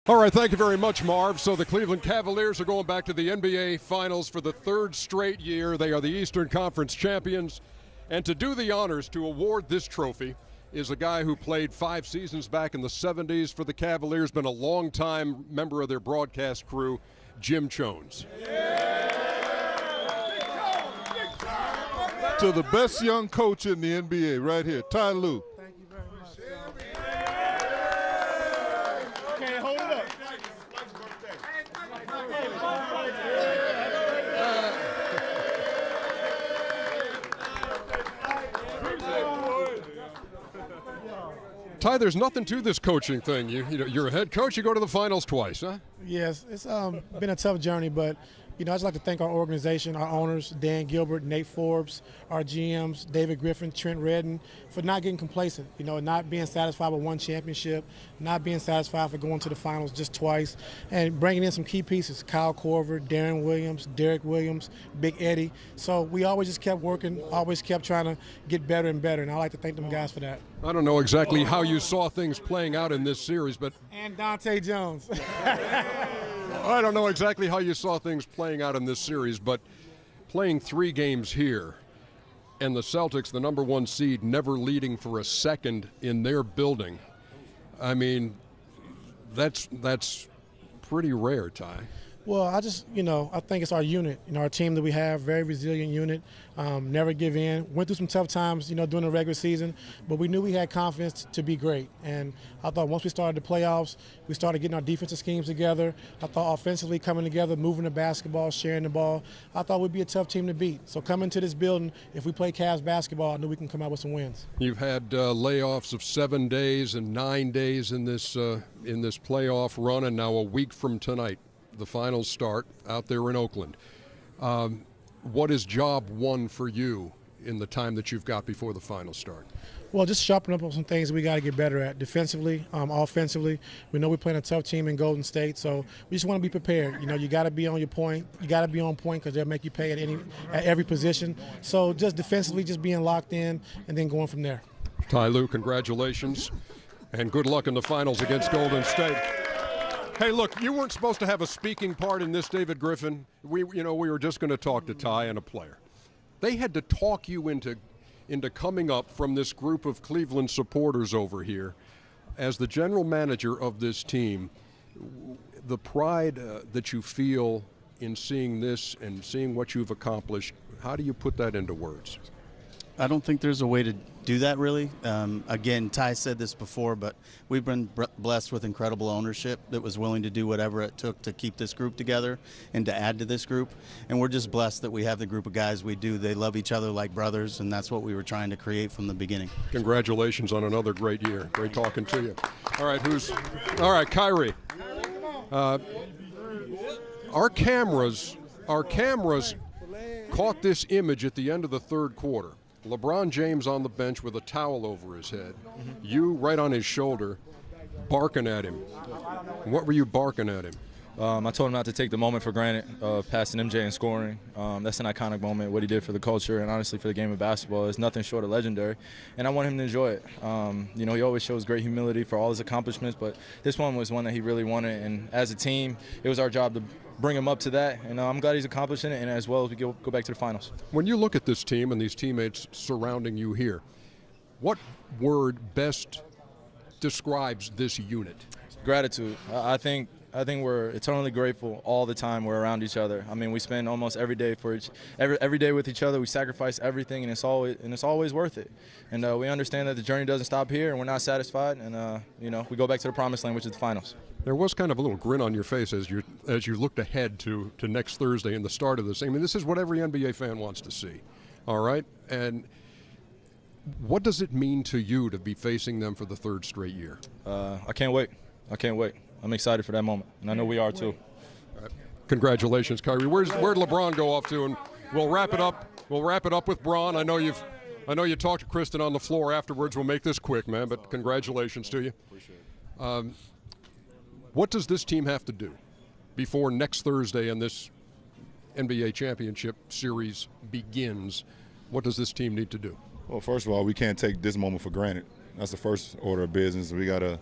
All right, thank you very much, Marv. So the Cleveland Cavaliers are going back to the NBA Finals for the third straight year. They are the Eastern Conference champions. And to do the honors to award this trophy is a guy who played 5 seasons back in the 70s for the Cavaliers, been a long-time member of their broadcast crew, Jim Jones. To the best young coach in the NBA right here, Ty Lue. Thank you very much. Okay, hold it up. Ty, there's nothing to this coaching thing. You're a head coach. You go to the finals twice, huh? Yes, it's been a tough journey, but I just like to thank our organization, our owners, Dan Gilbert, Nate Forbes, our GMs, David Griffin, Trent Redden, for not getting complacent. Not being satisfied with one championship, not being satisfied for going to the finals just twice, and bringing in some key pieces: Kyle Korver, Darren Williams, Derek Williams, Big Eddie. So we always just kept working, always kept trying to get better and better, and I like to thank them guys for that. I don't know exactly how you saw things playing out in this series, but And Dante Jones. I don't know exactly how you saw things playing out in this series, but playing 3 games here and the Celtics, the number 1 seed, never leading for a second in their building, I mean, that's pretty rare, Ty. Well, I think it's our unit, our team that we have, very resilient unit, never give in. Went through some tough times, during the regular season, but we knew we had confidence to be great. And I thought once we started the playoffs, we started getting our defensive schemes together. I thought offensively coming together, moving the basketball, sharing the ball, I thought we'd be a tough team to beat. So coming to this building, if we play Cavs basketball, I knew we can come out with some wins. You've had layoffs of 7 days and 9 days in this playoff run, and now a week from tonight, the finals start out there in Oakland. What is job 1 for you in the time that you've got before the finals start? Well, just sharpen up on some things we got to get better at. Defensively, offensively, we know we're playing a tough team in Golden State, so we just want to be prepared. You got to be on your point. You got to be on point because they'll make you pay at every position. So just defensively, just being locked in and then going from there. Ty Lue, congratulations, and good luck in the finals against Golden State. Hey, look, you weren't supposed to have a speaking part in this, David Griffin. We were just going to talk to Ty and a player. They had to talk you into coming up from this group of Cleveland supporters over here as the general manager of this team. The pride that you feel in seeing this and seeing what you've accomplished, how do you put that into words? I don't think there's a way to do that, really. Again, Ty said this before, but we've been blessed with incredible ownership that was willing to do whatever it took to keep this group together and to add to this group. And we're just blessed that we have the group of guys we do. They love each other like brothers, and that's what we were trying to create from the beginning. Congratulations on another great year. Great talking to you. All right, Kyrie. Our cameras caught this image at the end of the third quarter. LeBron James on the bench with a towel over his head, you right on his shoulder, barking at him. What were you barking at him? I told him not to take the moment for granted of passing MJ and scoring. That's an iconic moment. What he did for the culture and honestly for the game of basketball is nothing short of legendary, and I want him to enjoy it. He always shows great humility for all his accomplishments, but this one was one that he really wanted, and as a team, it was our job to bring him up to that, and I'm glad he's accomplishing it, and as well as we go back to the finals. When you look at this team and these teammates surrounding you here, what word best describes this unit? Gratitude. I think we're eternally grateful all the time we're around each other. I mean, we spend almost every day every day with each other. We sacrifice everything, and it's always worth it. And we understand that the journey doesn't stop here, and we're not satisfied. And we go back to the promised land, which is the finals. There was kind of a little grin on your face as you looked ahead to next Thursday and the start of this. I mean, this is what every NBA fan wants to see. All right, and what does it mean to you to be facing them for the 3rd straight year? I can't wait. I'm excited for that moment, and I know we are too. All right. Congratulations, Kyrie. Where'd LeBron go off to? And we'll wrap it up. We'll wrap it up with Bron. I know you talked to Kristen on the floor afterwards. We'll make this quick, man. But congratulations to you. Appreciate it. What does this team have to do before next Thursday and this NBA championship series begins? What does this team need to do? Well, first of all, we can't take this moment for granted. That's the first order of business. We got to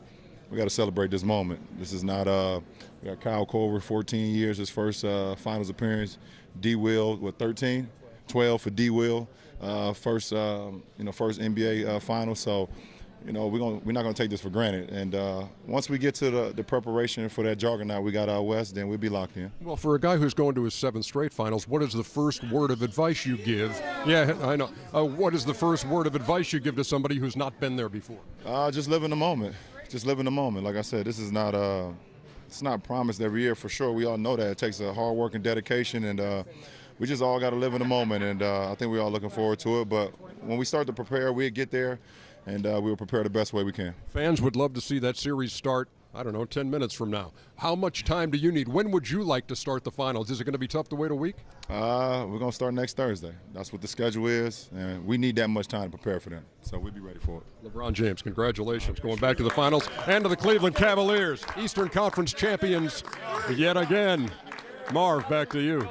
we got to celebrate this moment. This is not we got Kyle Korver, 14 years, his first finals appearance. D. Will with 13, 12 for D. Will, first NBA final. So, we're not gonna take this for granted. And once we get to the preparation for that juggernaut we got out west, then we'll be locked in. Well, for a guy who's going to his 7th straight finals, what is the first word of advice you give? Yeah, I know. What is the first word of advice you give to somebody who's not been there before? Just live in the moment. Just live in the moment. Like I said, this is not it's not promised every year for sure. We all know that it takes a hard work and dedication, and we just all got to live in the moment. And I think we're all looking forward to it. But when we start to prepare, we'll get there, and we'll prepare the best way we can. Fans would love to see that series start, 10 minutes from now. How much time do you need? When would you like to start the finals? Is it going to be tough to wait a week? We're going to start next Thursday. That's what the schedule is, and we need that much time to prepare for that. So we'll be ready for it. LeBron James, congratulations. Going back to the finals and to the Cleveland Cavaliers, Eastern Conference champions yet again. Marv, back to you.